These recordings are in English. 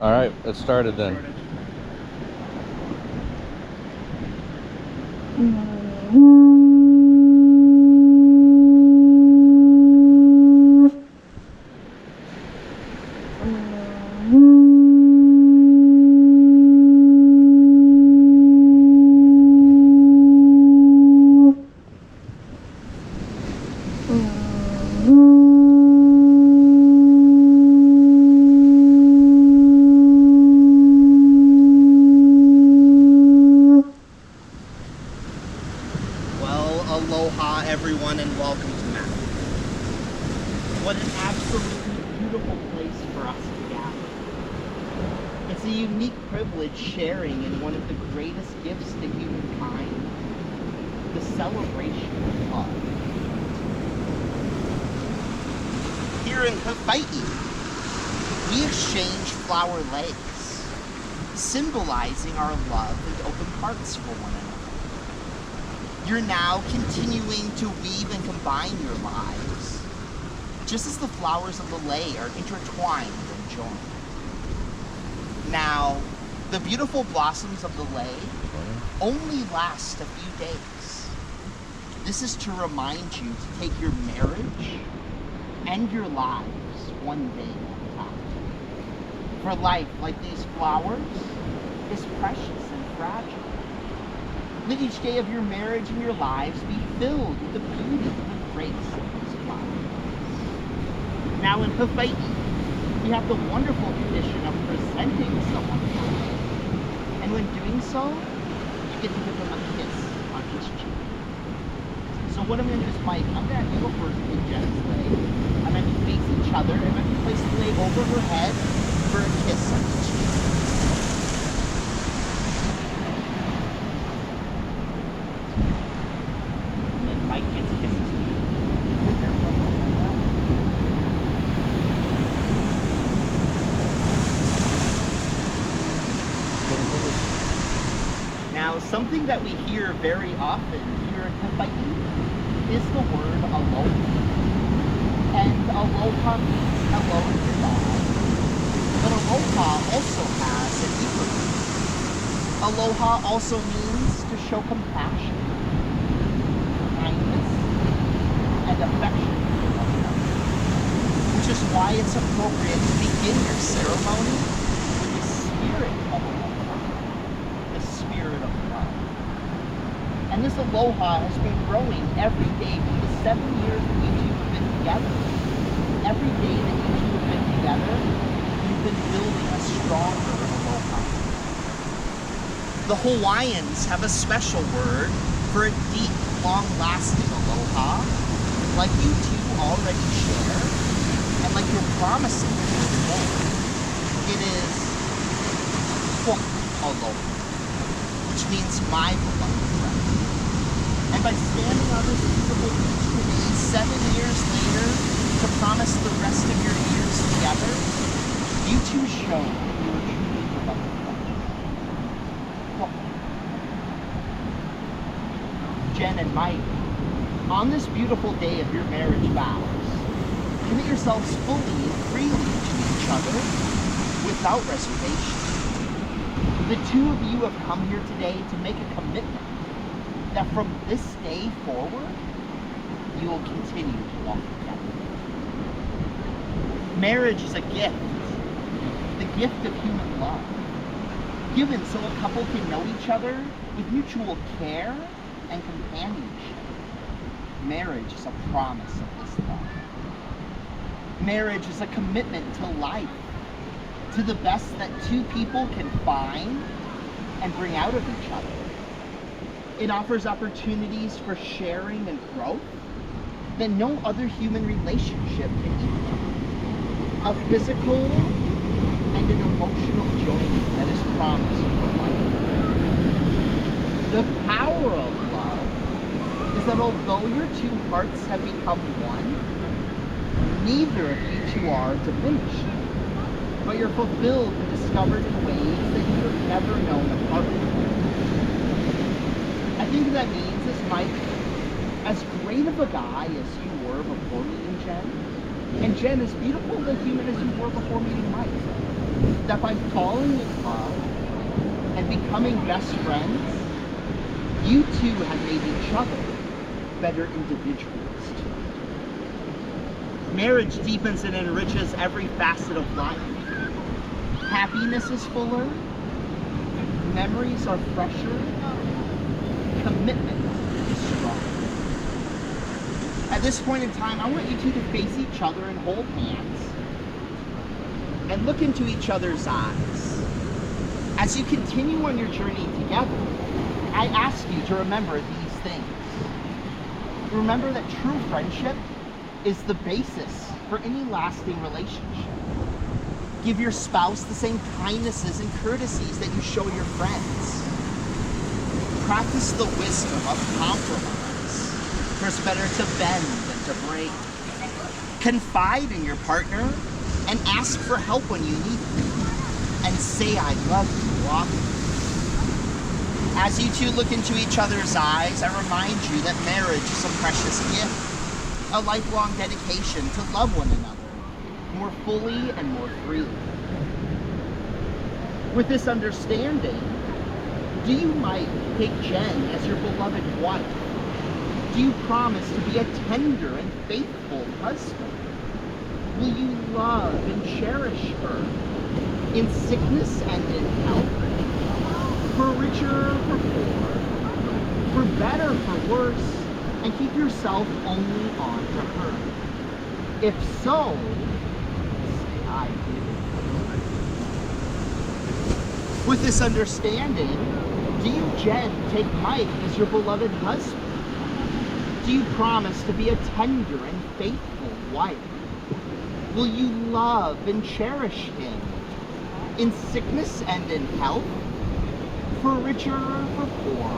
All right, it started then. Well, aloha everyone and welcome to Maui. What an absolutely beautiful place for us to gather. It's a unique privilege sharing in one of the greatest gifts to humankind, the celebration of love. Here in Hawaii, we exchange flower legs, symbolizing our love and open hearts for one another. You're now continuing to weave and combine your lives, just as the flowers of the lei are intertwined and joined. Now, the beautiful blossoms of the lei only last a few days. This is to remind you to take your marriage and your lives one day at a time. For life, like these flowers, is precious and fragile. Let each day of your marriage and your lives be filled with the beauty and grace of these flowers. Now in Hawaii, we have the wonderful tradition of presenting someone for a lei. And when doing so, you get to give them a kiss on each cheek. So what I'm going to do is, Mike, I'm going to have you go first with Jen's lei. I'm going to face each other, and I'm going to place the lei over her head for a kiss on each cheek. Mike gets kisses. Now, something that we hear very often here in Hawaii is the word aloha. And aloha means hello and goodbye. But aloha also has a deeper meaning. Aloha also means to show compassion, kindness, and affection for one another. Which is why it's appropriate to begin your ceremony with the spirit of aloha, the spirit of love. And this aloha has been growing every day for the 7 years that you two have been together. Every day that you two have been together, you've been building a stronger aloha. The Hawaiians have a special word for a deep, long-lasting aloha, like you two already share, and like you're promising here today. It is aloha, which means my beloved friend. And by standing on this beautiful beach today, 7 years later, to promise the rest of your years together, you two show that you are truly beloved friends. Jen and Mike, on this beautiful day of your marriage vows, commit yourselves fully and freely to each other without reservation. The two of you have come here today to make a commitment that from this day forward, you will continue to walk together. Marriage is a gift, the gift of human love, given so a couple can know each other with mutual care and companionship. Marriage is a promise of this love. Marriage is a commitment to life, to the best that two people can find and bring out of each other. It offers opportunities for sharing and growth that no other human relationship can equal. A physical and an emotional journey that is promised for life. The power of love is that although your two hearts have become one, neither of you two are diminished, but you're fulfilled and discovered in ways that you have never known apart. I think that means is, Mike, as great of a guy as you were before meeting Jen, and Jen, as beautiful of a human as you were before meeting Mike, that by falling in love and becoming best friends, you two have made each other better individuals too. Marriage deepens and enriches every facet of life. Happiness is fuller, memories are fresher, commitment is stronger. At this point in time, I want you two to face each other and hold hands and look into each other's eyes. As you continue on your journey together, I ask you to remember these things. Remember that true friendship is the basis for any lasting relationship. Give your spouse the same kindnesses and courtesies that you show your friends. Practice the wisdom of compromise, for it's better to bend than to break. Confide in your partner and ask for help when you need it. And say I love you often. As you two look into each other's eyes, I remind you that marriage is a precious gift, a lifelong dedication to love one another more fully and more freely. With this understanding, do you, Mike, take Jen as your beloved wife? Do you promise to be a tender and faithful husband? Will you love and cherish her in sickness and in health? For richer, for poor, for better, for worse, and keep yourself only on to her. If so, say I do. With this understanding, do you, Jen, take Mike as your beloved husband? Do you promise to be a tender and faithful wife? Will you love and cherish him in sickness and in health? For richer, for poor,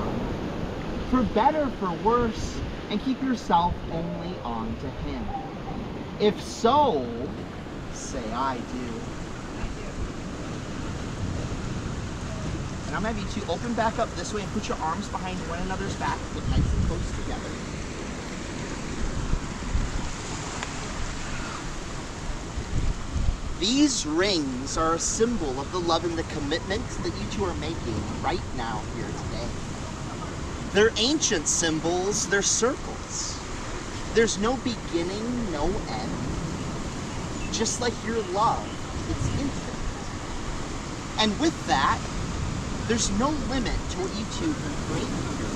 for better, for worse, and keep yourself only on to him. If so, say I do. And I'm going to have you two open back up this way and put your arms behind one another's back. Look nice and close together. These rings are a symbol of the love and the commitment that you two are making right now here today. They're ancient symbols, they're circles. There's no beginning, no end. Just like your love, it's infinite. And with that, there's no limit to what you two can bring here.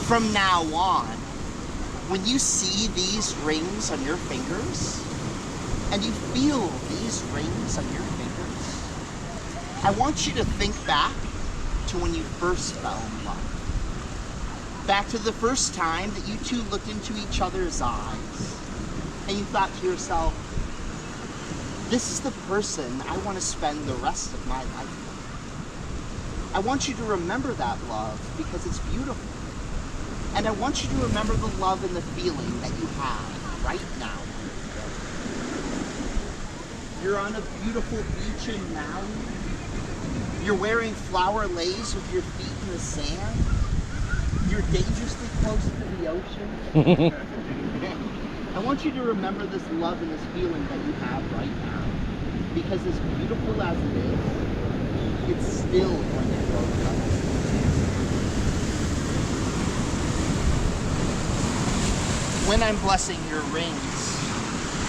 From now on, when you see these rings on your fingers, and you feel these rings on your fingers, I want you to think back to when you first fell in love. Back to the first time that you two looked into each other's eyes and you thought to yourself, this is the person I want to spend the rest of my life with. I want you to remember that love because it's beautiful. And I want you to remember the love and the feeling that you have right now. You're on a beautiful beach in Maui. You're wearing flower lace with your feet in the sand. You're dangerously close to the ocean. I want you to remember this love and this feeling that you have right now. Because as beautiful as it is, it's still going to grow tough. When I'm blessing your rings,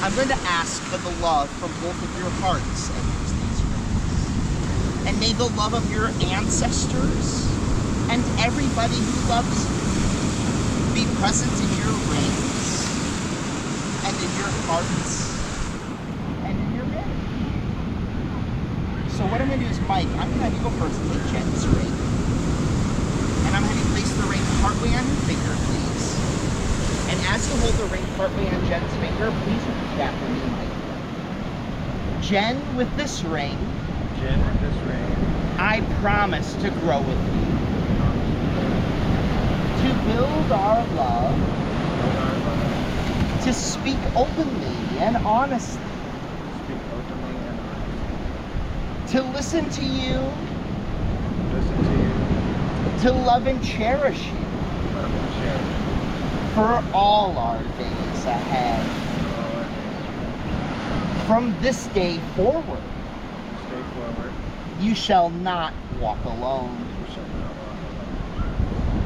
I'm going to ask for the love from both of your hearts and use these rings. And may the love of your ancestors and everybody who loves you be present in your rings and in your hearts and in your marriage. So what I'm going to do is, Mike, I'm going to have you go first and take Jen's ring. And I'm going to have you place the ring partway on your finger, please. And as you hold the ring partway on Jen's finger, please repeat after me, Mike. Jen, with this ring, I promise to grow with you. To build our love. To speak openly and honestly. To listen to you. To love and cherish you. For all our days ahead. From this day forward, you shall not walk alone.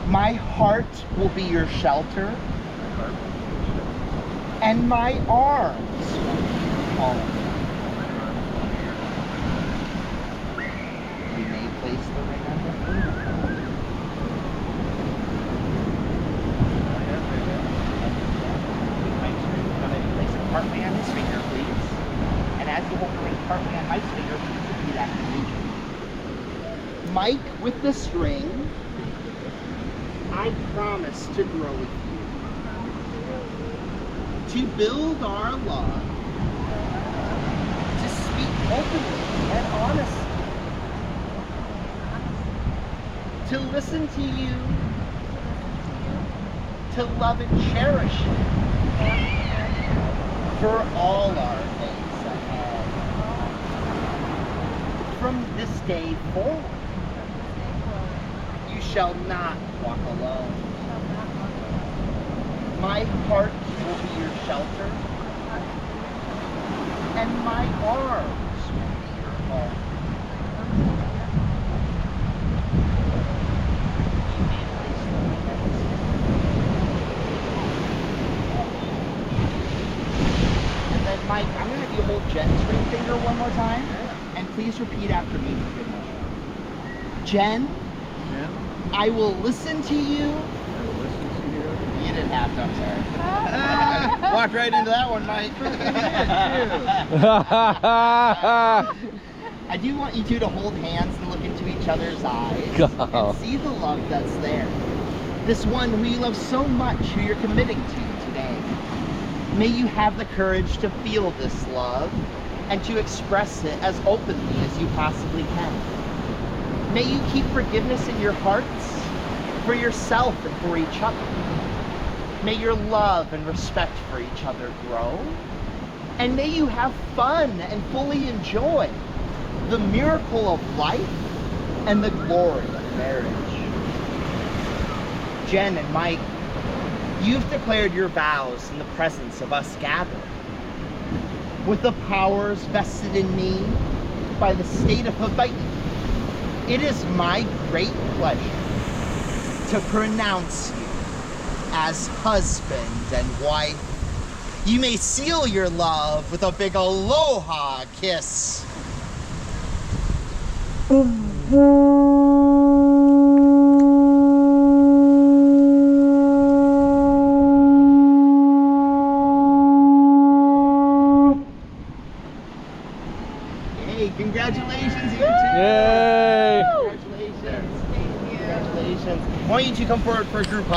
My heart will be your shelter, and my arms will be your home. You may place the ring on your finger. Place it partly on his finger, please. And as you hold the ring partly on Mike's finger, please repeat after me. Mike, with the string, I promise to grow with you, to build our love, to speak openly and honestly, to listen to you, to love and cherish you for all our days ahead. From this day forward, you shall not walk alone. My heart will be your shelter, and my arms will be your home. And then, Mike, I'm going to have you hold Jen's ring finger one more time, and please repeat after me for good measure. Jen, I will listen to you. You didn't have to, I'm sorry. Walked right into that one, Mike. I do want you two to hold hands and look into each other's eyes and see the love that's there. This one who you love so much, who you're committing to today. May you have the courage to feel this love and to express it as openly as you possibly can. May you keep forgiveness in your hearts for yourself and for each other. May your love and respect for each other grow. And may you have fun and fully enjoy the miracle of life and the glory of marriage. Jen and Mike, you've declared your vows in the presence of us gathered. With the powers vested in me by the state of Hawaii, it is my great pleasure to pronounce you as husband and wife. You may seal your love with a big aloha kiss. Hey, congratulations, you two. Yay! Congratulations. Thank you. Congratulations. Why don't you two come forward for a group hug?